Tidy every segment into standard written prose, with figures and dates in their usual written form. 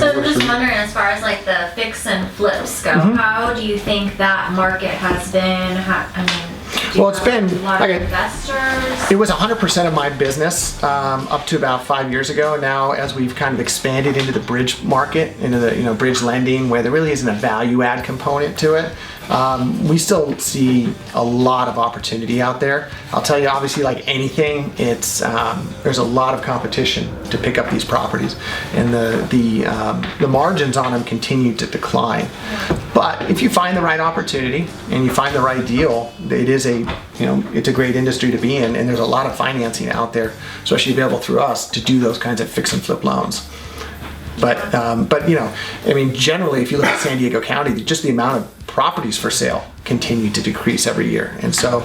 So I'm just wondering, as far as like the fix and flips go, how do you think that market has been? Well, it's been a lot of investors. It was 100% of my business up to about 5 years ago. Now, as we've kind of expanded into the bridge market, into the bridge lending, where there really isn't a value add component to it, we still see a lot of opportunity out there. I'll tell you, obviously, like anything, it's there's a lot of competition to pick up these properties, and the margins on them continue to decline. But if you find the right opportunity and you find the right deal, it is it's a great industry to be in, and there's a lot of financing out there, especially available through us, to do those kinds of fix and flip loans. But generally, if you look at San Diego County, just the amount of properties for sale continue to decrease every year. And so,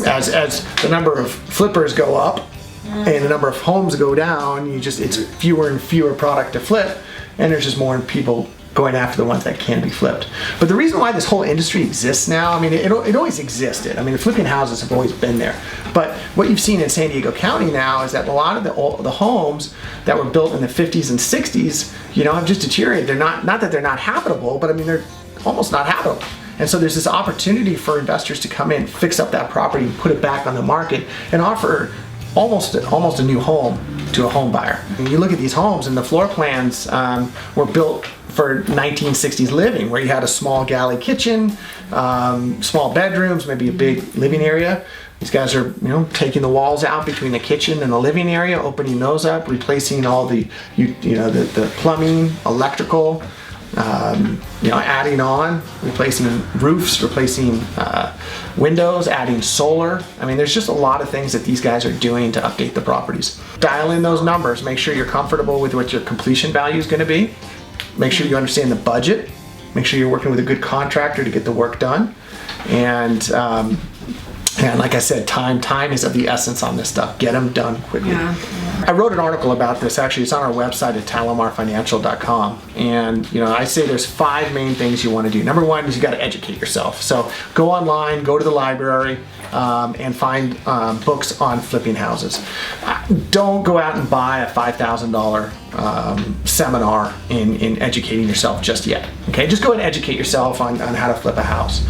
as the number of flippers go up and the number of homes go down, it's fewer and fewer product to flip, and there's just more people going after the ones that can be flipped. But the reason why this whole industry exists now, it always existed. The flipping houses have always been there. But what you've seen in San Diego County now is that a lot of the homes that were built in the 50s and 60s, have just deteriorated. They're not that they're not habitable, but they're almost not habitable. And so there's this opportunity for investors to come in, fix up that property, put it back on the market, and offer almost a new home to a home buyer. And you look at these homes, and the floor plans were built for 1960s living, where you had a small galley kitchen, small bedrooms, maybe a big living area. These guys are, taking the walls out between the kitchen and the living area, opening those up, replacing all the plumbing, electrical, adding on, replacing roofs, replacing windows, adding solar. There's just a lot of things that these guys are doing to update the properties. Dial in those numbers, make sure you're comfortable with what your completion value is going to be. Make sure you understand the budget. Make sure you're working with a good contractor to get the work done. And like I said, time is of the essence on this stuff. Get them done quickly. Yeah. I wrote an article about this. Actually, it's on our website at TaliMarFinancial.com. And I say there's 5 main things you want to do. Number 1 is you got to educate yourself. So go online, go to the library, and find books on flipping houses. Don't go out and buy a $5,000 seminar in educating yourself just yet. Okay, just go and educate yourself on how to flip a house.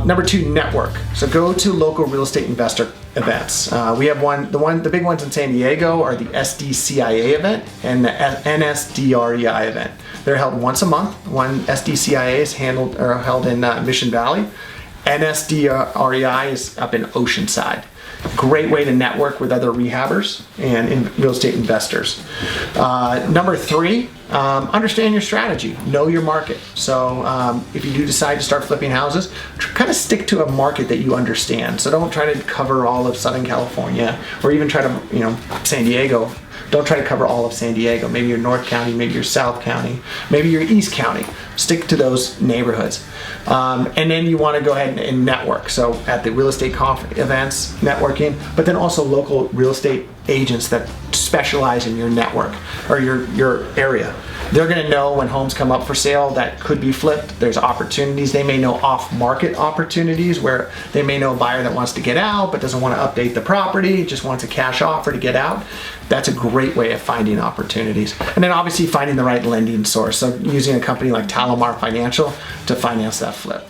Number 2, network. So go to local real estate investor events. We have the big ones in San Diego are the SDCIA event and the NSDREI event. They're held once a month. One SDCIA is held in Mission Valley. NSDREI is up in Oceanside. Great way to network with other rehabbers and real estate investors. Number 3, understand your strategy. Know your market. So if you do decide to start flipping houses, kind of stick to a market that you understand. So don't try to cover all of Southern California, or even try to, San Diego. Don't try to cover all of San Diego. Maybe you're North County, maybe you're South County, maybe you're East County. Stick to those neighborhoods. And then you want to go ahead and network. So at the real estate events, networking, but then also local real estate agents that specialize in your network or your area. They're going to know when homes come up for sale that could be flipped. There's opportunities. They may know off-market opportunities where they may know a buyer that wants to get out but doesn't want to update the property, just wants a cash offer to get out. That's a great way of finding opportunities. And then obviously finding the right lending source. So using a company like TaliMar Financial to finance that flip.